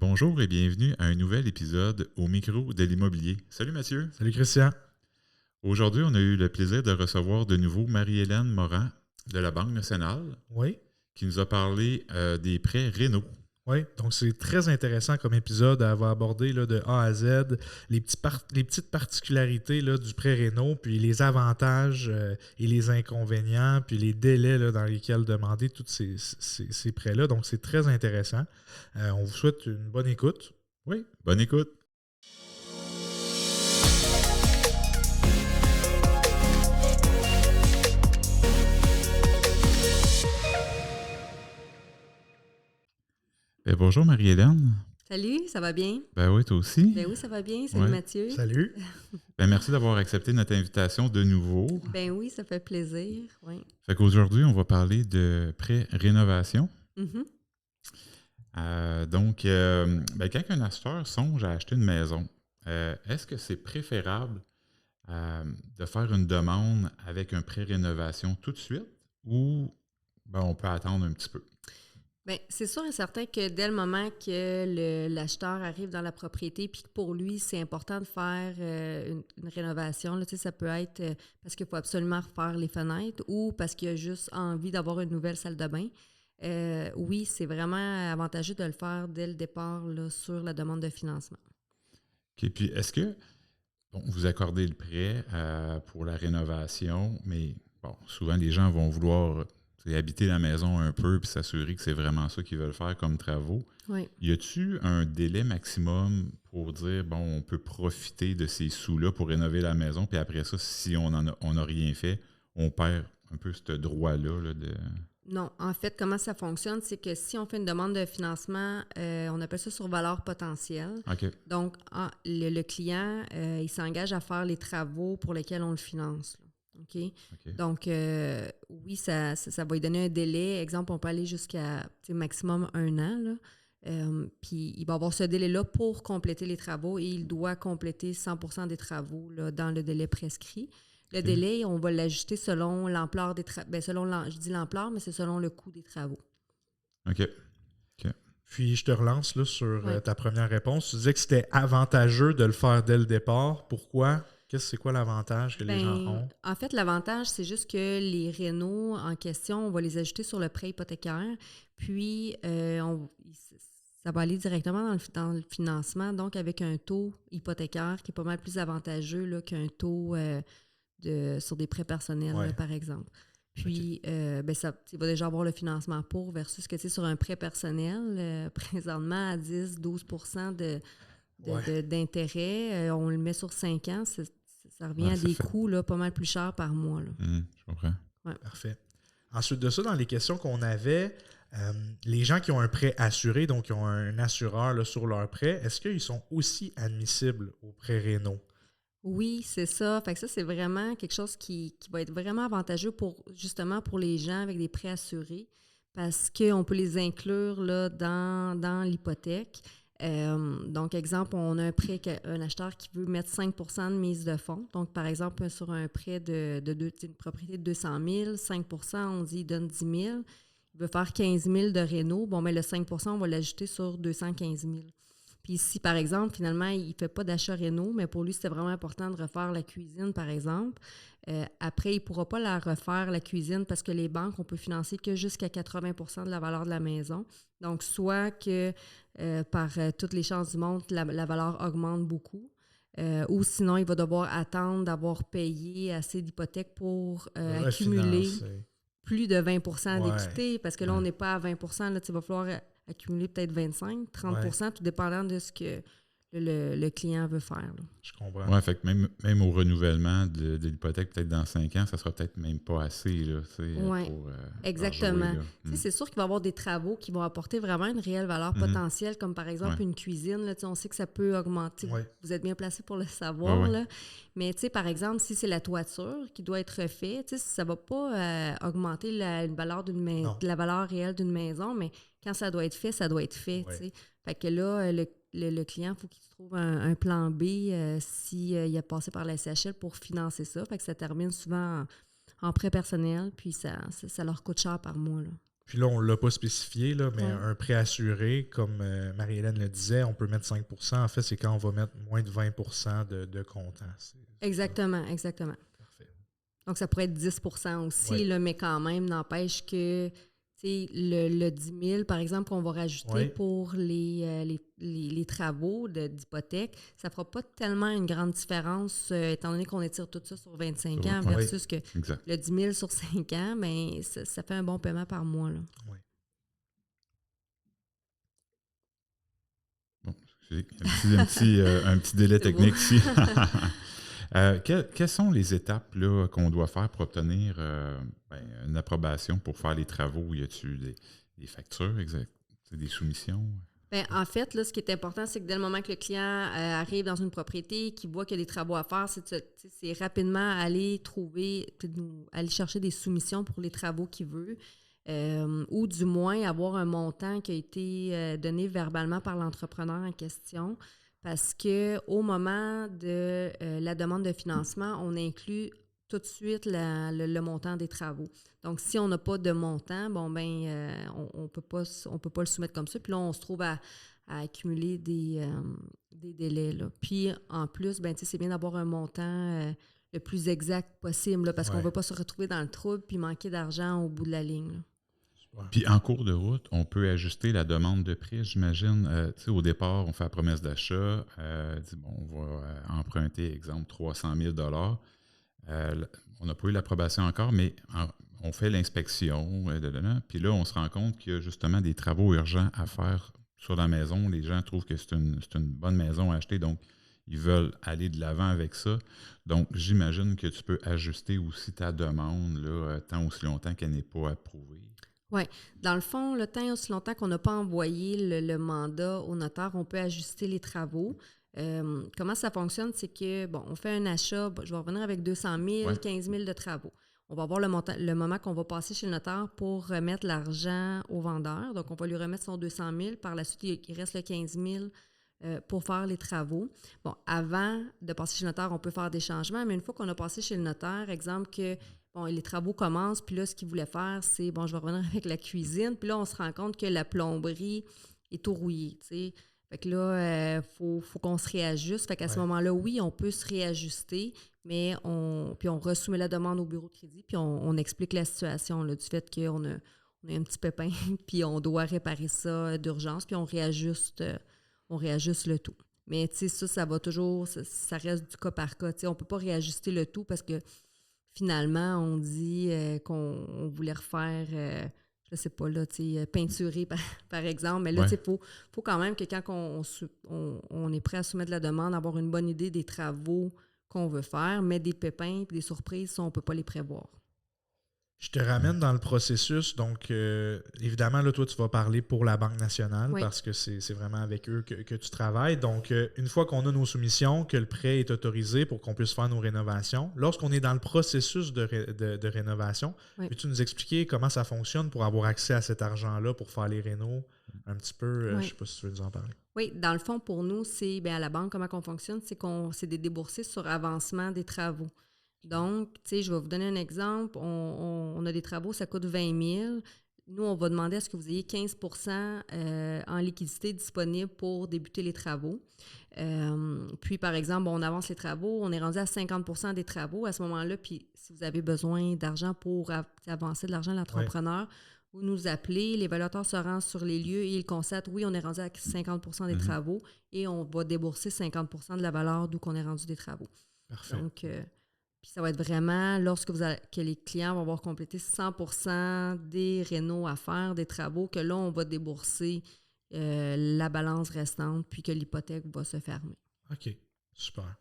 Bonjour et bienvenue à un nouvel épisode au micro de l'immobilier. Salut Mathieu. Salut Christian. Aujourd'hui, on a eu le plaisir de recevoir de nouveau Marie-Hélène Morin de la Banque nationale Oui, qui nous a parlé des prêts rénaux. oui. Donc c'est très intéressant comme épisode. Elle va aborder là, de A à Z les petites particularités là, du prêt réno, puis les avantages et les inconvénients, puis les délais là, dans lesquels demander tous ces prêts-là. Donc c'est très intéressant. On vous souhaite une bonne écoute. Oui, bonne écoute. Bonjour Marie-Hélène. Salut, ça va bien? Ben oui, toi aussi. Ben oui, ça va bien. Salut Ouais. Mathieu. Salut. Merci d'avoir accepté notre invitation de nouveau. Ben oui, ça fait plaisir. Oui. Fait qu'aujourd'hui, on va parler de prêts rénovation. Mhm. Quand un acheteur songe à acheter une maison, est-ce que c'est préférable de faire une demande avec un prêt rénovation tout de suite ou on peut attendre un petit peu? Bien, c'est sûr et certain que dès le moment que l'acheteur arrive dans la propriété, puis que pour lui, c'est important de faire une rénovation, là, tu sais, ça peut être parce qu'il faut absolument refaire les fenêtres ou parce qu'il a juste envie d'avoir une nouvelle salle de bain. Oui, c'est vraiment avantageux de le faire dès le départ là, sur la demande de financement. OK. Puis est-ce que vous accordez le prêt pour la rénovation, mais souvent les gens vont vouloir habiter la maison un peu puis s'assurer que c'est vraiment ça qu'ils veulent faire comme travaux. Oui. Y a-tu un délai maximum pour dire, on peut profiter de ces sous-là pour rénover la maison, puis après ça, si on n'a rien fait, on perd un peu ce droit-là là, de... Non, en fait, comment ça fonctionne, c'est que si on fait une demande de financement, on appelle ça sur valeur potentielle. OK. Donc, le client, il s'engage à faire les travaux pour lesquels on le finance. Là. OK? Donc, oui, ça va lui donner un délai. Exemple, on peut aller jusqu'à maximum 1 an. Là. Puis, il va avoir ce délai-là pour compléter les travaux et il doit compléter 100% des travaux là, dans le délai prescrit. Le délai, on va l'ajuster selon l'ampleur des travaux. Bien, je dis l'ampleur, mais c'est selon le coût des travaux. OK. Puis je te relance là, sur Ouais. ta première réponse. Tu disais que c'était avantageux de le faire dès le départ. Pourquoi? C'est quoi l'avantage que les gens ont? En fait, l'avantage, c'est juste que les rénaux en question, on va les ajouter sur le prêt hypothécaire. Puis, ça va aller directement dans le financement, donc avec un taux hypothécaire qui est pas mal plus avantageux là, qu'un taux sur des prêts personnels, Ouais. là, par exemple. Puis, il va déjà avoir le financement pour versus que sur un prêt personnel, présentement à 10-12% d'intérêt, on le met sur 5 ans, ça revient à des coûts là, pas mal plus chers par mois. Là. Je comprends. Ouais. Parfait. Ensuite de ça, dans les questions qu'on avait, les gens qui ont un prêt assuré, donc qui ont un assureur là, sur leur prêt, est-ce qu'ils sont aussi admissibles au prêt réno? Oui, c'est ça. Fait que ça, c'est vraiment quelque chose qui va être vraiment avantageux justement pour les gens avec des prêts assurés parce qu'on peut les inclure là, dans l'hypothèque. Donc, exemple, on a un acheteur qui veut mettre 5% de mise de fonds. Donc, par exemple, sur un prêt d'une propriété de 200 000, 5%, on dit il donne 10 000. Il veut faire 15 000 de réno. Bon, mais le 5%, on va l'ajouter sur 215 000. Puis si, par exemple, finalement, il ne fait pas d'achat réno, mais pour lui, c'était vraiment important de refaire la cuisine, par exemple. Après, il ne pourra pas la refaire, la cuisine, parce que les banques, on peut financer que jusqu'à 80% de la valeur de la maison. Donc, soit que par toutes les chances du monde, la valeur augmente beaucoup, ou sinon, il va devoir attendre d'avoir payé assez d'hypothèques pour accumuler plus de 20% d'équité, parce que là, on n'est pas à 20%. Là, il va falloir accumuler peut-être 25, 30%, tout dépendant de ce que le client veut faire. Là. Je comprends. Oui, fait que même au renouvellement de l'hypothèque, peut-être dans 5 ans, ça sera peut-être même pas assez là, pour exactement. jouer, C'est sûr qu'il va y avoir des travaux qui vont apporter vraiment une réelle valeur potentielle, comme par exemple une cuisine. Là, on sait que ça peut augmenter. Vous êtes bien placé pour le savoir. Là. Mais par exemple, si c'est la toiture qui doit être refaite, ça ne va pas augmenter la valeur réelle d'une maison, mais quand ça doit être fait, ça doit être fait. Fait que là, le client, il faut qu'il trouve un plan B s'il a passé par la SCHL pour financer ça. Fait que ça termine souvent en prêt personnel, puis ça leur coûte cher par mois. Là. Puis là, on ne l'a pas spécifié, là, mais Ouais. un prêt assuré, comme Marie-Hélène le disait, on peut mettre 5 %. En fait, c'est quand on va mettre moins de 20 % de comptant. Exactement. Parfait. Donc, ça pourrait être 10 aussi, Oui. là, mais quand même, n'empêche que le 10 000, par exemple, qu'on va rajouter Oui. pour les travaux d'hypothèque, ça ne fera pas tellement une grande différence, étant donné qu'on étire tout ça sur 25 ans Oui. versus que Exact. le 10 000 sur 5 ans, mais ça fait un bon paiement par mois. Là. Oui. Bon, excusez, il y a un petit délai C'est technique beau. ici. Quelles sont les étapes là, qu'on doit faire pour obtenir une approbation pour faire les travaux? Y a-t-il des factures, des soumissions? Bien, en fait, là, ce qui est important, c'est que dès le moment que le client arrive dans une propriété, qu'il voit qu'il y a des travaux à faire, c'est rapidement aller aller chercher des soumissions pour les travaux qu'il veut, ou du moins avoir un montant qui a été donné verbalement par l'entrepreneur en question, parce qu'au moment de la demande de financement, on inclut tout de suite le montant des travaux. Donc, si on n'a pas de montant, on ne peut pas le soumettre comme ça. Puis là, on se trouve à accumuler des délais. Là. Puis, en plus, c'est bien d'avoir un montant le plus exact possible, là, parce qu'on ne veut pas se retrouver dans le trouble puis manquer d'argent au bout de la ligne. Là. Puis en cours de route, on peut ajuster la demande de prêt, j'imagine. Au départ, on fait la promesse d'achat, on va emprunter, exemple, 300 000 on n'a pas eu l'approbation encore, mais on fait l'inspection, puis là, on se rend compte qu'il y a justement des travaux urgents à faire sur la maison. Les gens trouvent que c'est une bonne maison à acheter, donc ils veulent aller de l'avant avec ça. Donc, j'imagine que tu peux ajuster aussi ta demande là, tant aussi longtemps qu'elle n'est pas approuvée. Oui. Dans le fond, le temps aussi longtemps qu'on n'a pas envoyé le mandat au notaire, on peut ajuster les travaux. Comment ça fonctionne? C'est que, on fait un achat, je vais revenir avec 200 000, 15 000 de travaux. On va voir le moment qu'on va passer chez le notaire pour remettre l'argent au vendeur. Donc, on va lui remettre son 200 000. Par la suite, il reste le 15 000 pour faire les travaux. Bon, avant de passer chez le notaire, on peut faire des changements, mais une fois qu'on a passé chez le notaire, exemple que les travaux commencent, puis là, ce qu'il voulait faire, c'est, je vais revenir avec la cuisine, puis là, on se rend compte que la plomberie est tout rouillée, tu sais. Fait que là, faut qu'on se réajuste. Fait qu'à ce moment-là, oui, on peut se réajuster, mais on resoumet la demande au bureau de crédit, puis on explique la situation là, du fait qu'on a un petit pépin, puis on doit réparer ça d'urgence, puis on réajuste le tout. Mais tu sais, ça va toujours, ça reste du cas par cas. Tu sais, on ne peut pas réajuster le tout parce que finalement, on dit qu'on voulait refaire, je ne sais pas, là, peinturer par exemple. Mais là, il faut quand même que quand on est prêt à soumettre la demande, avoir une bonne idée des travaux qu'on veut faire, mais des pépins et des surprises, ça, on ne peut pas les prévoir. Je te ramène dans le processus. Donc, évidemment, là, toi, tu vas parler pour la Banque nationale parce que c'est vraiment avec eux que tu travailles. Donc, une fois qu'on a nos soumissions, que le prêt est autorisé pour qu'on puisse faire nos rénovations, lorsqu'on est dans le processus de rénovation, peux-tu nous expliquer comment ça fonctionne pour avoir accès à cet argent-là pour faire les rénos un petit peu? Je ne sais pas si tu veux nous en parler. Oui, dans le fond, pour nous, c'est à la banque, comment on fonctionne, c'est des déboursés sur avancement des travaux. Donc, je vais vous donner un exemple. On a des travaux, ça coûte 20 000. Nous, on va demander à ce que vous ayez 15 en liquidité disponible pour débuter les travaux. Puis, par exemple, on avance les travaux, on est rendu à 50 des travaux. À ce moment-là, puis si vous avez besoin d'argent pour avancer de l'argent à l'entrepreneur, vous nous appelez, l'évaluateur se rend sur les lieux et il constate, oui, on est rendu à 50 des travaux et on va débourser 50 de la valeur d'où qu'on est rendu des travaux. Parfait. Donc, puis ça va être vraiment que les clients vont avoir complété 100 des rénaux à faire, des travaux, que là, on va débourser la balance restante, puis que l'hypothèque va se fermer. OK, super.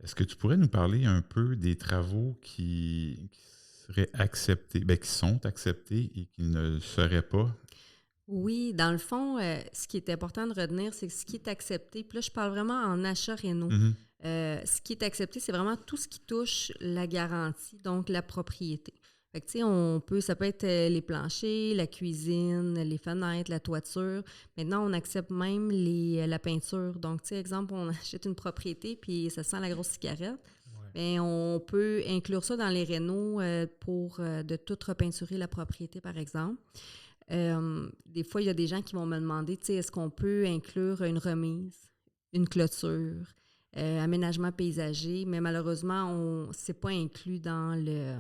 Est-ce que tu pourrais nous parler un peu des travaux qui seraient acceptés, qui sont acceptés et qui ne le seraient pas? Oui, dans le fond, ce qui est important de retenir, c'est que ce qui est accepté, puis là, je parle vraiment en achat réno. Ce qui est accepté, c'est vraiment tout ce qui touche la garantie, donc la propriété. Fait que, tu sais, ça peut être les planchers, la cuisine, les fenêtres, la toiture. Maintenant, on accepte même la peinture. Donc, tu sais, exemple, on achète une propriété puis ça sent la grosse cigarette. Bien, on peut inclure ça dans les rénaux pour de tout repeinturer la propriété, par exemple. Des fois, il y a des gens qui vont me demander, tu sais, est-ce qu'on peut inclure une remise, une clôture, aménagement paysager, mais malheureusement, c'est pas inclus dans le...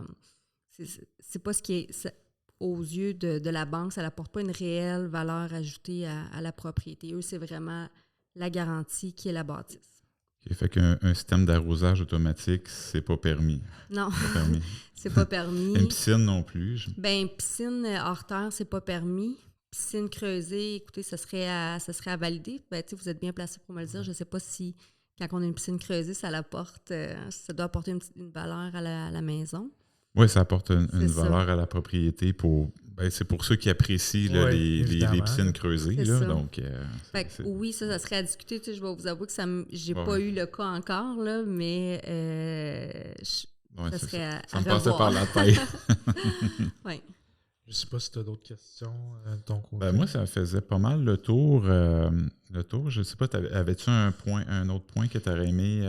C'est pas ce qui est... Aux yeux de la banque, ça n'apporte pas une réelle valeur ajoutée à la propriété. Eux, c'est vraiment la garantie qui est la bâtisse. Okay, fait qu'un système d'arrosage automatique, c'est pas permis. Non, c'est pas permis. C'est pas permis. Une piscine non plus. Bien, piscine hors terre, c'est pas permis. Piscine creusée, écoutez, ça serait à valider. Ben, vous êtes bien placé pour me le dire. Je ne sais pas si, quand on a une piscine creusée, ça doit apporter une valeur à la maison. Oui, ça apporte une valeur à la propriété. C'est pour ceux qui apprécient là, les piscines creusées. Là, donc, oui, ça serait à discuter. Je vais vous avouer que j'ai pas eu le cas encore, là, mais ça serait à me passait par la tête. Oui. Je ne sais pas si tu as d'autres questions de ton côté. Moi, ça faisait pas mal le tour. Je ne sais pas, avais-tu un autre point que tu aurais aimé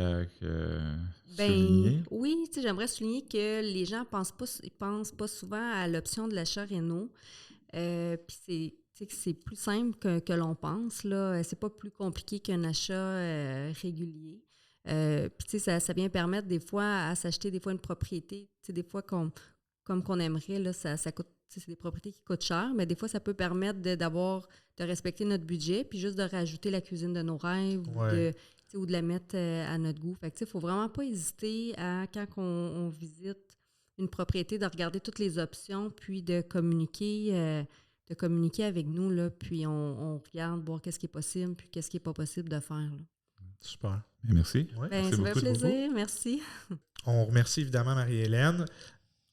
souligner? Oui, j'aimerais souligner que les gens pensent pas souvent à l'option de l'achat réno. Puis c'est plus simple que l'on pense. Là. C'est pas plus compliqué qu'un achat régulier. Puis ça vient permettre des fois à s'acheter des fois une propriété. Des fois comme qu'on aimerait, là, ça coûte. C'est des propriétés qui coûtent cher, mais des fois, ça peut permettre de respecter notre budget, puis juste de rajouter la cuisine de nos rêves ou de la mettre à notre goût. Fait que, il ne faut vraiment pas hésiter quand on visite une propriété, de regarder toutes les options, puis de communiquer avec nous, là, puis on regarde, voir qu'est-ce qui est possible, puis qu'est-ce qui n'est pas possible de faire. Là. Super. Merci. Ouais. Ça fait plaisir. Merci. On remercie évidemment Marie-Hélène.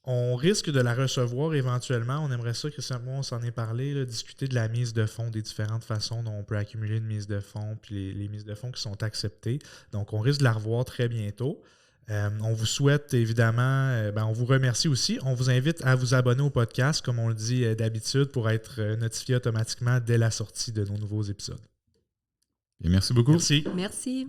On risque de la recevoir éventuellement. On aimerait ça, Christian, moi, on s'en est parlé, là, discuter de la mise de fonds, des différentes façons dont on peut accumuler une mise de fonds, puis les mises de fonds qui sont acceptées. Donc, on risque de la revoir très bientôt. On vous souhaite évidemment, on vous remercie aussi. On vous invite à vous abonner au podcast, comme on le dit d'habitude, pour être notifié automatiquement dès la sortie de nos nouveaux épisodes. Et merci beaucoup. Merci. Merci.